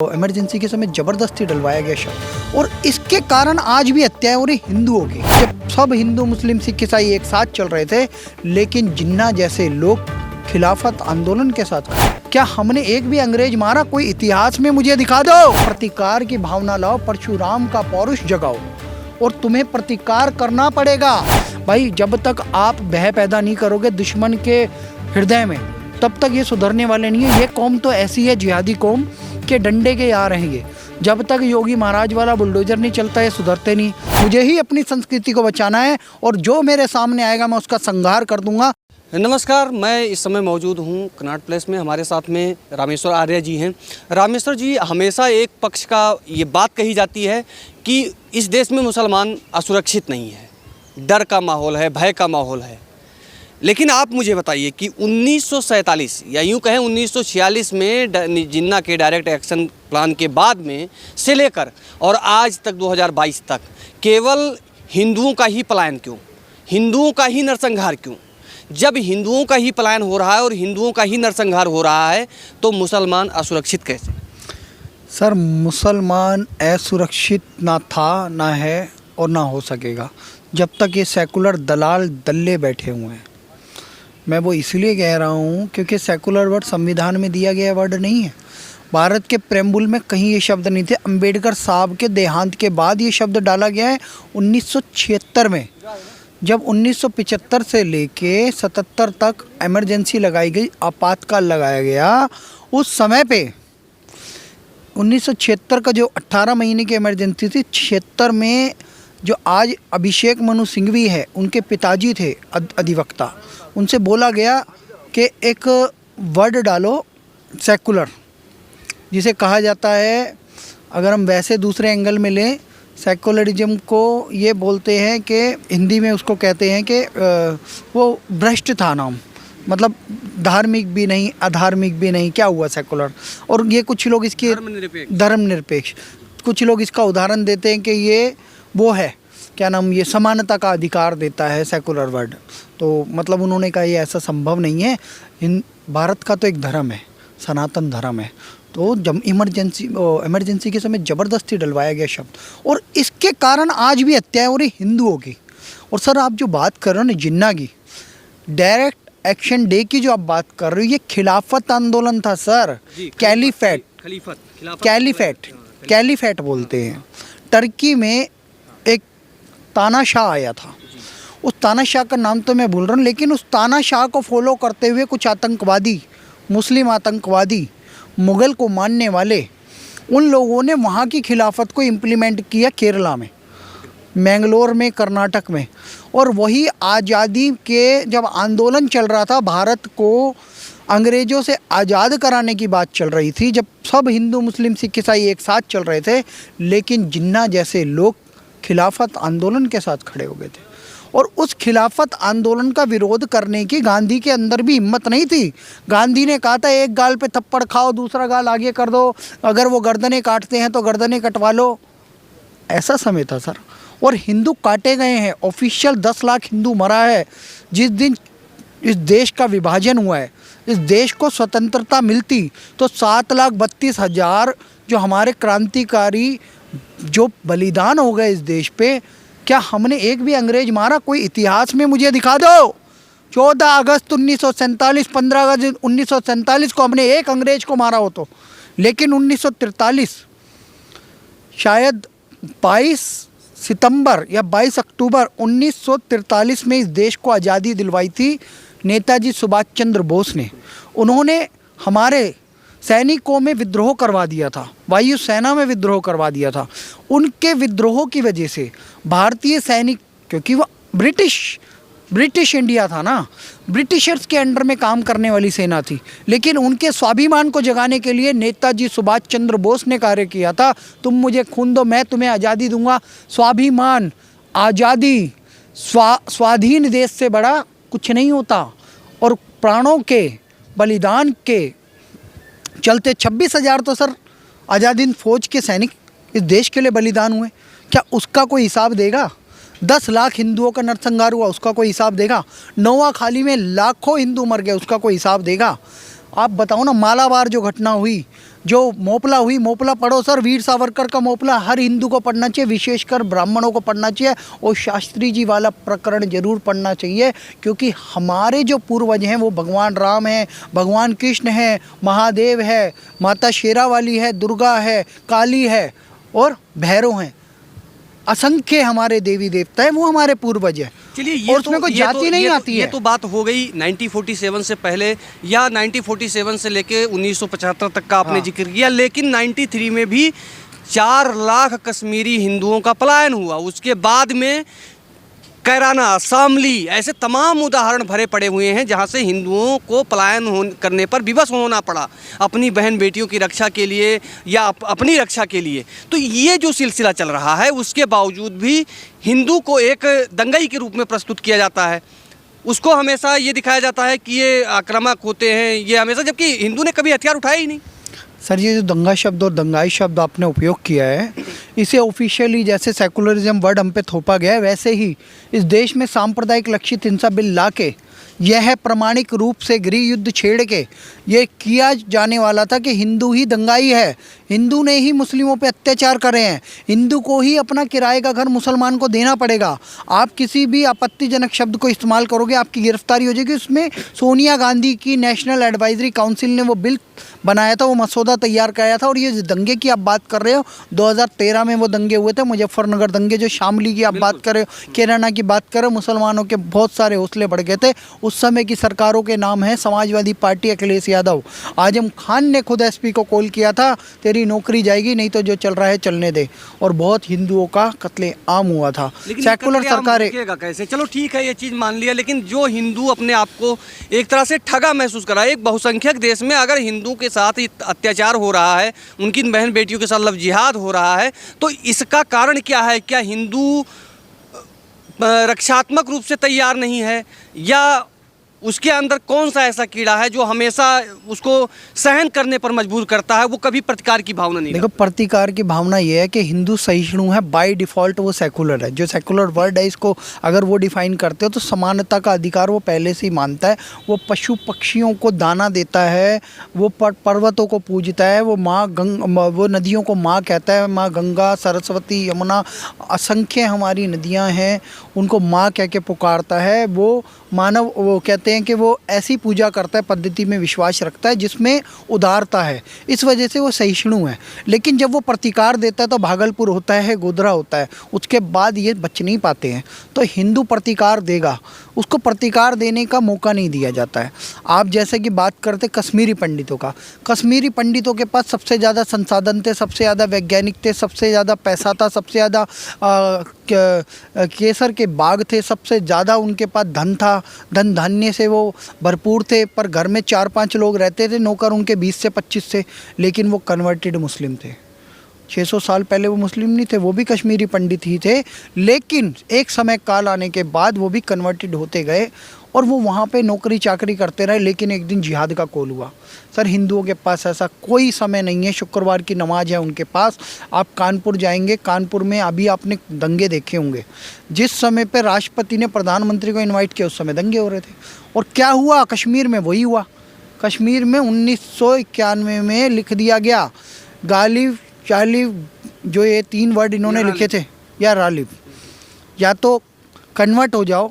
Emergency के समय जबरदस्ती डलवाया गया शब्द और इसके कारण आज भी हत्याएं हो रही हिंदुओं की। जब सब हिंदू मुस्लिम सिख ईसाई एक साथ चल रहे थे, लेकिन जिन्ना जैसे लोग खिलाफत आंदोलन के साथ खड़े। क्या हमने एक भी अंग्रेज मारा? कोई इतिहास में मुझे दिखा दो। प्रतिकार की भावना लाओ, परशुराम का पौरुष जगाओ और तुम्हें प्रतिकार करना पड़ेगा। भाई, जब तक आप भय पैदा नहीं करोगे दुश्मन के हृदय में, तब तक ये सुधरने वाले नहीं है। ये कौम तो ऐसी है, जिहादी कौम के डंडे के यार हैं ये। जब तक योगी महाराज वाला बुलडोजर नहीं चलता है, सुधरते नहीं। मुझे ही अपनी संस्कृति को बचाना है और जो मेरे सामने आएगा मैं उसका संहार कर दूंगा। नमस्कार, मैं इस समय मौजूद हूँ कनॉट प्लेस में। हमारे साथ में रामेश्वर आर्य जी हैं। रामेश्वर जी, हमेशा एक पक्ष का ये बात कही जाती है कि इस देश में मुसलमान असुरक्षित नहीं है, डर का माहौल है, भय का माहौल है। लेकिन आप मुझे बताइए कि 1947 या यूँ कहें 1946 में जिन्ना के डायरेक्ट एक्शन प्लान के बाद में से लेकर और आज तक 2022 तक केवल हिंदुओं का ही पलायन क्यों, हिंदुओं का ही नरसंहार क्यों? जब हिंदुओं का ही पलायन हो रहा है और हिंदुओं का ही नरसंहार हो रहा है, तो मुसलमान असुरक्षित कैसे? सर, मुसलमान असुरक्षित ना था, ना है और ना हो सकेगा जब तक ये सेकुलर दलाल दल्ले बैठे हुए हैं। मैं वो इसलिए कह रहा हूँ क्योंकि सेकुलर वर्ड संविधान में दिया गया वर्ड नहीं है। भारत के प्रेम्बुल में कहीं ये शब्द नहीं थे। अंबेडकर साहब के देहांत के बाद ये शब्द डाला गया है 1976 में। जब 1975 से लेके 77 तक इमरजेंसी लगाई गई, आपातकाल लगाया गया, उस समय पे 1976 का जो 18 महीने की इमरजेंसी थी, 76 में जो आज अभिषेक मनु सिंघवी है, उनके पिताजी थे अधिवक्ता, उनसे बोला गया कि एक वर्ड डालो सेकुलर, जिसे कहा जाता है, अगर हम वैसे दूसरे एंगल में लें, सेकुलरिज्म को ये बोलते हैं कि हिंदी में उसको कहते हैं कि वो भ्रष्ट था नाम, मतलब धार्मिक भी नहीं, अधार्मिक भी नहीं, क्या हुआ सेकुलर। और ये कुछ लोग इसकी धर्मनिरपेक्ष, कुछ लोग इसका उदाहरण देते हैं कि ये वो है, क्या नाम, ये समानता का अधिकार देता है सेकुलर वर्ड। तो मतलब उन्होंने कहा ये ऐसा संभव नहीं है। भारत का तो एक धर्म है, सनातन धर्म है। तो जब इमरजेंसी के समय ज़बरदस्ती डलवाया गया शब्द और इसके कारण आज भी हत्याएं हो रही हिंदुओं की। और सर, आप जो बात कर रहे हो ना जिन्ना की, डायरेक्ट एक्शन डे की जो आप बात कर रहे हो, ये खिलाफत आंदोलन था सर। कैलीफेट बोलते हैं। टर्की में एक तानाशाह आया था। उस तानाशाह का नाम तो मैं भूल रहा हूँ, लेकिन उस तानाशाह को फॉलो करते हुए कुछ आतंकवादी, मुस्लिम आतंकवादी, मुग़ल को मानने वाले, उन लोगों ने वहाँ की खिलाफत को इम्प्लीमेंट किया केरला में, मैंगलोर में, कर्नाटक में। और वही आज़ादी के जब आंदोलन चल रहा था, भारत को अंग्रेज़ों से आज़ाद कराने की बात चल रही थी, जब सब हिंदू मुस्लिम सिख ईसाई एक साथ चल रहे थे, लेकिन जिन्ना जैसे लोग खिलाफत आंदोलन के साथ खड़े हो गए थे। और उस खिलाफत आंदोलन का विरोध करने की गांधी के अंदर भी हिम्मत नहीं थी। गांधी ने कहा था एक गाल पे थप्पड़ खाओ, दूसरा गाल आगे कर दो, अगर वो गर्दनें काटते हैं तो गर्दनें कटवा लो। ऐसा समय था सर। और हिंदू काटे गए हैं, ऑफिशियल 10 लाख हिंदू मरा है। जिस दिन इस देश का विभाजन हुआ है, इस देश को स्वतंत्रता मिलती, तो 7,32,000 जो हमारे क्रांतिकारी जो बलिदान हो गए इस देश पे, क्या हमने एक भी अंग्रेज मारा? कोई इतिहास में मुझे दिखा दो। 14 अगस्त 1947, 15 अगस्त 1947 को हमने एक अंग्रेज को मारा हो तो। लेकिन 1943 शायद 22 सितंबर या 22 अक्टूबर 1943 में इस देश को आज़ादी दिलवाई थी नेताजी सुभाष चंद्र बोस ने। उन्होंने हमारे सैनिकों में विद्रोह करवा दिया था, वायुसेना में विद्रोह करवा दिया था। उनके विद्रोह की वजह से भारतीय सैनिक, क्योंकि वो ब्रिटिश इंडिया था ना, ब्रिटिशर्स के अंडर में काम करने वाली सेना थी, लेकिन उनके स्वाभिमान को जगाने के लिए नेताजी सुभाष चंद्र बोस ने कार्य किया था। तुम मुझे खून दो, मैं तुम्हें आज़ादी दूंगा। स्वाभिमान, आज़ादी, स्वाधीन देश से बड़ा कुछ नहीं होता। और प्राणों के बलिदान के चलते 26,000 तो सर आज़ादी फौज के सैनिक इस देश के लिए बलिदान हुए। क्या उसका कोई हिसाब देगा? 10 लाख हिंदुओं का नरसंहार हुआ, उसका कोई हिसाब देगा? नोआखाली में लाखों हिंदू मर गए, उसका कोई हिसाब देगा? आप बताओ ना, मालाबार जो घटना हुई, जो मोपला हुई, मोपला पढ़ो सर, वीर सावरकर का मोपला हर हिंदू को पढ़ना चाहिए, विशेषकर ब्राह्मणों को पढ़ना चाहिए, और शास्त्री जी वाला प्रकरण जरूर पढ़ना चाहिए, क्योंकि हमारे जो पूर्वज हैं वो भगवान राम हैं, भगवान कृष्ण हैं, महादेव है, माता शेरावाली है, दुर्गा है, काली है और भैरव हैं। असंख्य हमारे देवी देवता है, वो हमारे पूर्वज है। चलिए, ये और उसमें कोई जाति नहीं आती है। ये तो बात हो गई 1947 से पहले या 1947 से लेके 1975 तक का आपने जिक्र किया, लेकिन 93 में भी 4 लाख कश्मीरी हिंदुओं का पलायन हुआ। उसके बाद में कैराना, शामली, ऐसे तमाम उदाहरण भरे पड़े हुए हैं जहां से हिंदुओं को पलायन करने पर विवश होना पड़ा अपनी बहन बेटियों की रक्षा के लिए या अपनी रक्षा के लिए। तो ये जो सिलसिला चल रहा है, उसके बावजूद भी हिंदू को एक दंगाई के रूप में प्रस्तुत किया जाता है। उसको हमेशा ये दिखाया जाता है कि ये आक्रामक होते हैं, ये हमेशा, जबकि हिंदू ने कभी हथियार उठाया ही नहीं। सर, ये जो दंगा शब्द और दंगाई शब्द आपने उपयोग किया है, इसे ऑफिशियली जैसे सेकुलरिज्म वर्ड हम पे थोपा गया है, वैसे ही इस देश में सांप्रदायिक लक्षित हिंसा बिल ला के यह प्रमाणिक रूप से गृह युद्ध छेड़ के ये किया जाने वाला था कि हिंदू ही दंगाई है, हिंदू ने ही मुस्लिमों पे अत्याचार करे हैं, हिंदू को ही अपना किराए का घर मुसलमान को देना पड़ेगा। आप किसी भी आपत्तिजनक शब्द को इस्तेमाल करोगे, आपकी गिरफ्तारी हो जाएगी। उसमें सोनिया गांधी की नेशनल एडवाइजरी काउंसिल ने वो बिल बनाया था, वो मसौदा तैयार कराया था। और ये जो दंगे की आप बात कर रहे हो, 2013 में वो दंगे हुए थे, मुजफ्फरनगर दंगे, जो शामली की आप बात कर रहे हो, कैराना की बात कर रहे हो, मुसलमानों के बहुत सारे हौसले बढ़ गए थे। उस समय की सरकारों के नाम है समाजवादी पार्टी, अखिलेश यादव। आजम खान ने खुद एसपी को कॉल किया था, तेरी नौकरी जाएगी, नहीं तो जो चल रहा है चलने दे। और बहुत हिंदुओं का कत्ले आम हुआ था। सेकुलर सरकारें कैसे, चलो ठीक है, ये चीज़ मान लिया, लेकिन जो हिंदू अपने आप को एक तरह से ठगा महसूस करा, एक बहुसंख्यक देश में अगर हिंदू के साथ अत्याचार हो रहा है, उनकी बहन बेटियों के साथ लव जिहाद हो रहा है, तो इसका कारण क्या है? क्या हिंदू रक्षात्मक रूप से तैयार नहीं है, या उसके अंदर कौन सा ऐसा कीड़ा है जो हमेशा उसको सहन करने पर मजबूर करता है, वो कभी प्रतिकार की भावना नहीं? देखो, प्रतिकार की भावना ये है कि हिंदू सहिष्णु है, बाय डिफ़ॉल्ट वो सेकुलर है। जो सेकुलर वर्ड है, इसको अगर वो डिफ़ाइन करते हो तो समानता का अधिकार वो पहले से ही मानता है। वो पशु पक्षियों को दाना देता है, वो पर्वतों को पूजता है, वो वो नदियों को माँ कहता है, माँ गंगा, सरस्वती, यमुना, असंख्य हमारी नदियाँ हैं, उनको माँ कह के पुकारता है। वो मानव, वो कहते हैं कि वो ऐसी पूजा करता है, पद्धति में विश्वास रखता है जिसमें उदारता है, इस वजह से वो सहिष्णु है। लेकिन जब वो प्रतिकार देता है तो भागलपुर होता है, गोधरा होता है, उसके बाद ये बच नहीं पाते हैं। तो हिंदू प्रतिकार देगा, उसको प्रतिकार देने का मौका नहीं दिया जाता है। आप जैसे कि बात करते कश्मीरी पंडितों का, कश्मीरी पंडितों के पास सबसे ज़्यादा संसाधन थे, सबसे ज़्यादा वैज्ञानिक थे, सबसे ज़्यादा पैसा था, सबसे ज़्यादा केसर के बाग थे, सबसे ज़्यादा उनके पास धन था, धन धान्य से वो भरपूर थे। पर घर में 4-5 लोग रहते थे, नौकर उनके 20 से 25 थे, लेकिन वो कन्वर्टेड मुस्लिम थे। 600 साल पहले वो मुस्लिम नहीं थे, वो भी कश्मीरी पंडित ही थे, लेकिन एक समय काल आने के बाद वो भी कन्वर्टेड होते गए और वो वहाँ पे नौकरी चाकरी करते रहे। लेकिन एक दिन जिहाद का कॉल हुआ। सर, हिंदुओं के पास ऐसा कोई समय नहीं है, शुक्रवार की नमाज है उनके पास। आप कानपुर जाएंगे, कानपुर में अभी आपने दंगे देखे होंगे, जिस समय पे राष्ट्रपति ने प्रधानमंत्री को इन्वाइट किया उस समय दंगे हो रहे थे। और क्या हुआ कश्मीर में? वही हुआ। कश्मीर में 1991 में लिख दिया गया, गालिब चालिब, जो ये 3 वर्ड इन्होंने लिखे थे, या रालिब, या तो कन्वर्ट हो जाओ,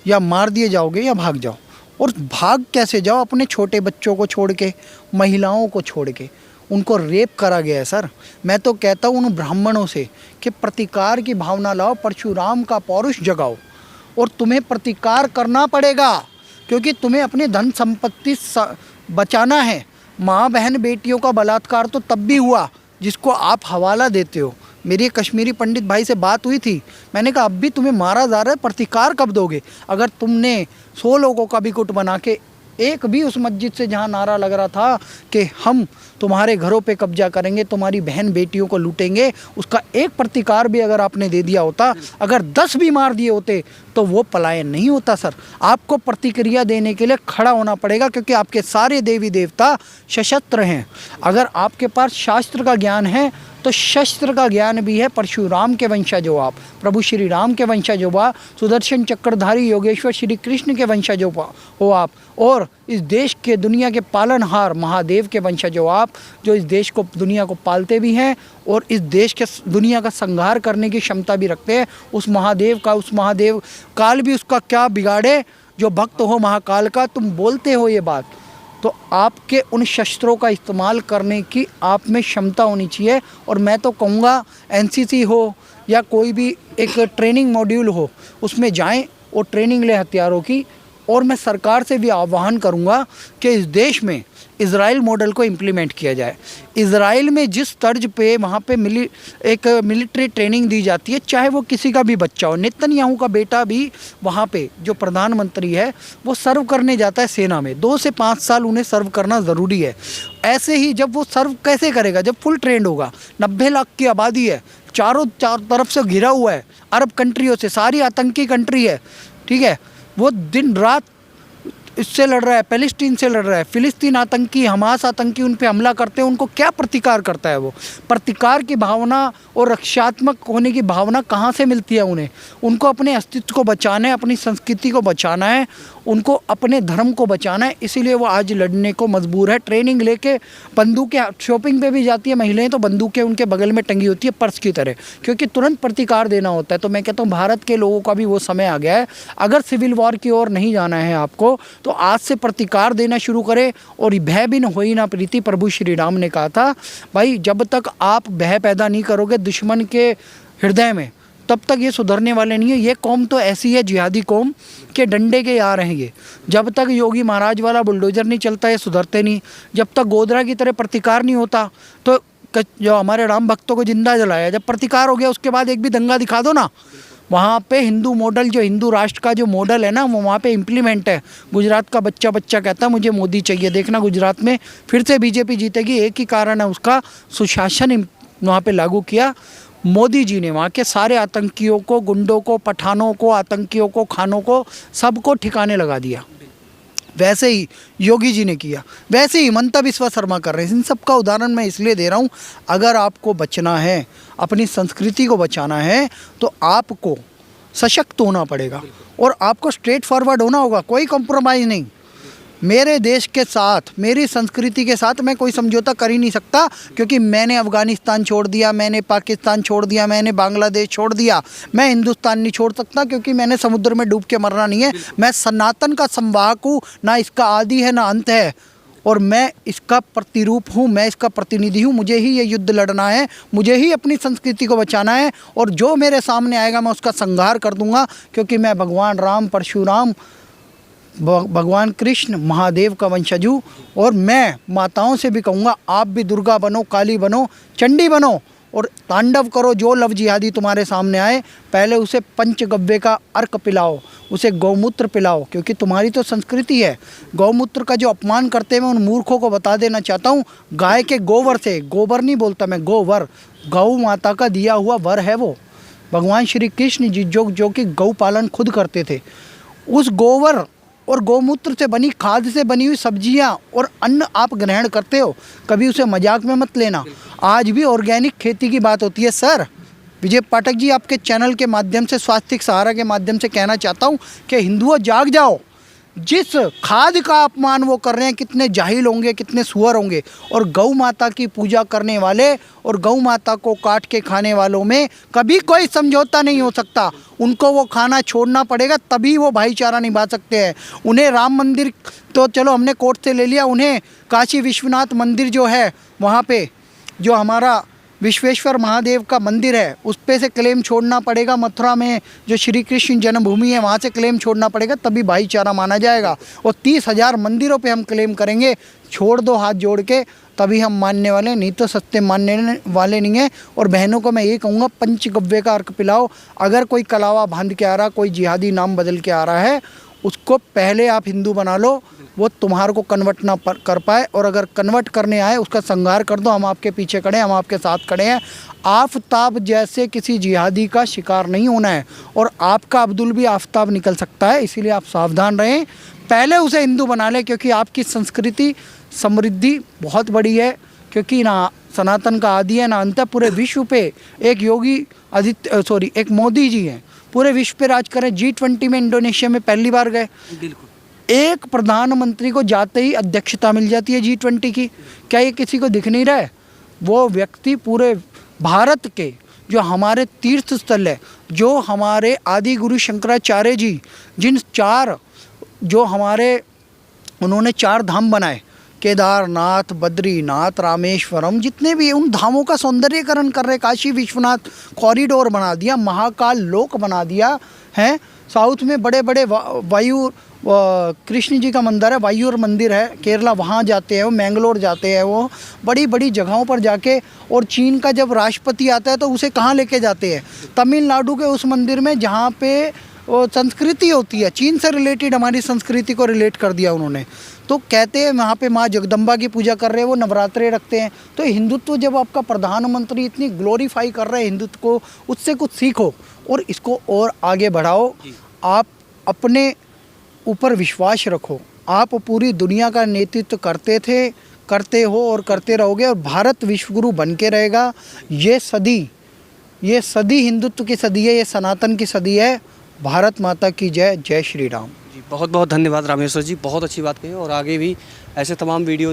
या मार दिए जाओगे, या भाग जाओ। और भाग कैसे जाओ? अपने छोटे बच्चों को छोड़ के, महिलाओं को छोड़ के, उनको रेप करा गया है। सर, मैं तो कहता हूँ उन ब्राह्मणों से कि प्रतिकार की भावना लाओ, परशुराम का पौरुष जगाओ, और तुम्हें प्रतिकार करना पड़ेगा, क्योंकि तुम्हें अपनी धन संपत्ति बचाना है। माँ बहन बेटियों का बलात्कार तो तब भी हुआ जिसको आप हवाला देते हो। मेरी एक कश्मीरी पंडित भाई से बात हुई थी, मैंने कहा अब भी तुम्हें मारा जा रहा है, प्रतिकार कब दोगे? अगर तुमने 100 लोगों का भी गुट बना के, एक भी उस मस्जिद से जहाँ नारा लग रहा था कि हम तुम्हारे घरों पे कब्जा करेंगे, तुम्हारी बहन बेटियों को लूटेंगे, उसका एक प्रतिकार भी अगर आपने दे दिया होता, अगर 10 भी मार दिए होते, तो वो पलायन नहीं होता। सर, आपको प्रतिक्रिया देने के लिए खड़ा होना पड़ेगा, क्योंकि आपके सारे देवी देवता सशस्त्र हैं। अगर आपके पास शास्त्र का ज्ञान है तो शस्त्र का ज्ञान भी है। परशुराम के वंशज हो आप, प्रभु श्री राम के वंशज हो आप, सुदर्शन चक्रधारी योगेश्वर श्री कृष्ण के वंशज हो आप, और इस देश के दुनिया के पालनहार महादेव के वंशज हो आप, जो इस देश को दुनिया को पालते भी हैं और इस देश के दुनिया का संहार करने की क्षमता भी रखते हैं। उस महादेव काल भी उसका क्या बिगाड़े, जो भक्त हो महाकाल का। तुम बोलते हो ये बात, तो आपके उन शस्त्रों का इस्तेमाल करने की आप में क्षमता होनी चाहिए। और मैं तो कहूँगा एनसीसी हो या कोई भी एक ट्रेनिंग मॉड्यूल हो, उसमें जाएं और ट्रेनिंग लें हथियारों की। और मैं सरकार से भी आह्वान करूँगा कि इस देश में इज़राइल मॉडल को इम्प्लीमेंट किया जाए। इज़राइल में जिस तर्ज पे वहाँ पे एक मिलिट्री ट्रेनिंग दी जाती है, चाहे वो किसी का भी बच्चा हो, नेतन्याहू का बेटा भी वहाँ पे जो प्रधानमंत्री है वो सर्व करने जाता है सेना में। 2 से 5 साल उन्हें सर्व करना ज़रूरी है। ऐसे ही जब वो सर्व कैसे करेगा, जब फुल ट्रेंड होगा। 90 लाख की आबादी है, चारों तरफ से घिरा हुआ है अरब कंट्रियों से, सारी आतंकी कंट्री है, ठीक है। वो दिन रात इससे लड़ रहा है, पैलेस्टीन से लड़ रहा है। फिलिस्तीन आतंकी, हमास आतंकी उन पे हमला करते हैं, उनको क्या प्रतिकार करता है वो? प्रतिकार की भावना और रक्षात्मक होने की भावना कहाँ से मिलती है उन्हें? उनको अपने अस्तित्व को बचाना है, अपनी संस्कृति को बचाना है, उनको अपने धर्म को बचाना है। इसीलिए वो आज लड़ने को मजबूर है। ट्रेनिंग लेके बंदूकें, शॉपिंग पे भी जाती है महिलाएं तो बंदूकें उनके बगल में टंगी होती है पर्स की तरह, क्योंकि तुरंत प्रतिकार देना होता है। तो मैं कहता हूँ भारत के लोगों का भी वो समय आ गया है। अगर सिविल वॉर की ओर नहीं जाना है आपको, तो आज से प्रतिकार देना शुरू करें। और भय बिन होई ना प्रीति, प्रभु श्री राम ने कहा था। भाई जब तक आप भय पैदा नहीं करोगे दुश्मन के हृदय में, तब तक ये सुधरने वाले नहीं है। ये कौम तो ऐसी है, जिहादी कौम के डंडे के यार हैं ये। जब तक योगी महाराज वाला बुलडोजर नहीं चलता ये सुधरते नहीं। जब तक गोधरा की तरह प्रतिकार नहीं होता, तो जो हमारे राम भक्तों को जिंदा जलाया, जब प्रतिकार हो गया उसके बाद एक भी दंगा दिखा दो ना, वहाँ पे हिंदू मॉडल, जो हिंदू राष्ट्र का जो मॉडल है ना, वो वहाँ पे इम्प्लीमेंट है। गुजरात का बच्चा कहता है मुझे मोदी चाहिए। देखना गुजरात में फिर से बीजेपी जीतेगी। एक ही कारण है उसका, सुशासन वहाँ पे लागू किया मोदी जी ने। वहाँ के सारे आतंकियों को, गुंडों को, पठानों को, आतंकियों को, खानों को, सबको ठिकाने लगा दिया। वैसे ही योगी जी ने किया, वैसे ही हिमंता बिस्वा शर्मा कर रहे हैं। इन सब का उदाहरण मैं इसलिए दे रहा हूँ, अगर आपको बचना है, अपनी संस्कृति को बचाना है, तो आपको सशक्त होना पड़ेगा और आपको स्ट्रेट फॉरवर्ड होना होगा, कोई कॉम्प्रोमाइज़ नहीं। मेरे देश के साथ, मेरी संस्कृति के साथ मैं कोई समझौता कर ही नहीं सकता, क्योंकि मैंने अफ़गानिस्तान छोड़ दिया, मैंने पाकिस्तान छोड़ दिया, मैंने बांग्लादेश छोड़ दिया, मैं हिंदुस्तान नहीं छोड़ सकता, क्योंकि मैंने समुद्र में डूब के मरना नहीं है। मैं सनातन का संवाहक हूँ, ना इसका आदि है ना अंत है, और मैं इसका प्रतिरूप हूँ, मैं इसका प्रतिनिधि हूँ। मुझे ही ये युद्ध लड़ना है, मुझे ही अपनी संस्कृति को बचाना है, और जो मेरे सामने आएगा मैं उसका संहार कर दूँगा, क्योंकि मैं भगवान राम, परशुराम, भगवान कृष्ण, महादेव का वंशज हूँ। और मैं माताओं से भी कहूँगा, आप भी दुर्गा बनो, काली बनो, चंडी बनो और तांडव करो। जो लव जिहादी तुम्हारे सामने आए, पहले उसे पंचगव्य का अर्क पिलाओ, उसे गौमूत्र पिलाओ, क्योंकि तुम्हारी तो संस्कृति है। गौमूत्र का जो अपमान करते हैं, मैं उन मूर्खों को बता देना चाहता हूँ, गाय के गोबर से, गोबर नहीं बोलता मैं, गोवर, गौ माता का दिया हुआ वर है वो। भगवान श्री कृष्ण जी जो कि गौ पालन खुद करते थे, उस गोबर और गौमूत्र से बनी, खाद से बनी हुई सब्जियां और अन्न आप ग्रहण करते हो, कभी उसे मजाक में मत लेना। आज भी ऑर्गेनिक खेती की बात होती है। सर विजय पाठक जी, आपके चैनल के माध्यम से, स्वास्थ्य सहारा के माध्यम से कहना चाहता हूं कि हिंदुओं जाग जाओ। जिस खाद का अपमान वो कर रहे हैं, कितने जाहिल होंगे, कितने सुअर होंगे। और गौ माता की पूजा करने वाले और गौ माता को काट के खाने वालों में कभी कोई समझौता नहीं हो सकता। उनको वो खाना छोड़ना पड़ेगा, तभी वो भाईचारा निभा सकते हैं। उन्हें राम मंदिर तो चलो हमने कोर्ट से ले लिया, उन्हें काशी विश्वनाथ मंदिर जो है वहाँ पे, जो हमारा विश्वेश्वर महादेव का मंदिर है, उस पे से क्लेम छोड़ना पड़ेगा। मथुरा में जो श्री कृष्ण जन्मभूमि है, वहाँ से क्लेम छोड़ना पड़ेगा, तभी भाईचारा माना जाएगा। और 30,000 मंदिरों पे हम क्लेम करेंगे, छोड़ दो हाथ जोड़ के, तभी हम मानने वाले, नहीं तो सस्ते मानने वाले नहीं हैं। और बहनों को मैं ये कहूँगा, पंचगव्य का अर्क पिलाओ। अगर कोई कलावा बांध के आ रहा, कोई जिहादी नाम बदल के आ रहा है, उसको पहले आप हिंदू बना लो, वो तुम्हारे को कन्वर्ट ना कर पाए। और अगर कन्वर्ट करने आए, उसका संहार कर दो। हम आपके पीछे खड़े हैं, हम आपके साथ खड़े हैं। आफताब जैसे किसी जिहादी का शिकार नहीं होना है, और आपका अब्दुल भी आफताब निकल सकता है, इसीलिए आप सावधान रहें। पहले उसे हिंदू बना लें, क्योंकि आपकी संस्कृति समृद्धि बहुत बड़ी है, क्योंकि ना सनातन का आदि है ना अंत है। पूरे विश्व पे एक एक मोदी जी हैं, पूरे विश्व पे राज करें। G20 में इंडोनेशिया में पहली बार गए, एक प्रधानमंत्री को जाते ही अध्यक्षता मिल जाती है G20 की। क्या ये किसी को दिख नहीं रहा है? वो व्यक्ति पूरे भारत के जो हमारे तीर्थ स्थल है, जो हमारे आदि गुरु शंकराचार्य जी जिन चार जो हमारे उन्होंने 4 धाम बनाए, केदारनाथ, बद्रीनाथ, रामेश्वरम, जितने भी उन धामों का सौंदर्यीकरण कर रहे, काशी विश्वनाथ कॉरिडोर बना दिया, महाकाल लोक बना दिया है। साउथ में बड़े बड़े वायु कृष्ण जी का मंदिर है, वायुर मंदिर है, केरला वहाँ जाते हैं वो, मैंगलोर जाते हैं वो, बड़ी बड़ी जगहों पर जाके। और चीन का जब राष्ट्रपति आता है तो उसे कहाँ लेके जाते हैं? तमिलनाडु के उस मंदिर में जहाँ पे वो संस्कृति होती है, चीन से रिलेटेड हमारी संस्कृति को रिलेट कर दिया उन्होंने। तो कहते हैं वहाँ पे माँ जगदम्बा की पूजा कर रहे हैं, वो नवरात्रे रखते हैं। तो हिंदुत्व जब आपका प्रधानमंत्री इतनी ग्लोरीफाई कर रहे हैं हिंदुत्व को, उससे कुछ सीखो और इसको और आगे बढ़ाओ। आप अपने ऊपर विश्वास रखो, आप पूरी दुनिया का नेतृत्व करते थे, करते हो और करते रहोगे, और भारत विश्वगुरु बन के रहेगा। ये सदी हिंदुत्व की सदी है, ये सनातन की सदी है। भारत माता की जय, जय श्री राम। जी बहुत बहुत धन्यवाद रामेश्वर जी, बहुत अच्छी बात कही, और आगे भी ऐसे तमाम वीडियो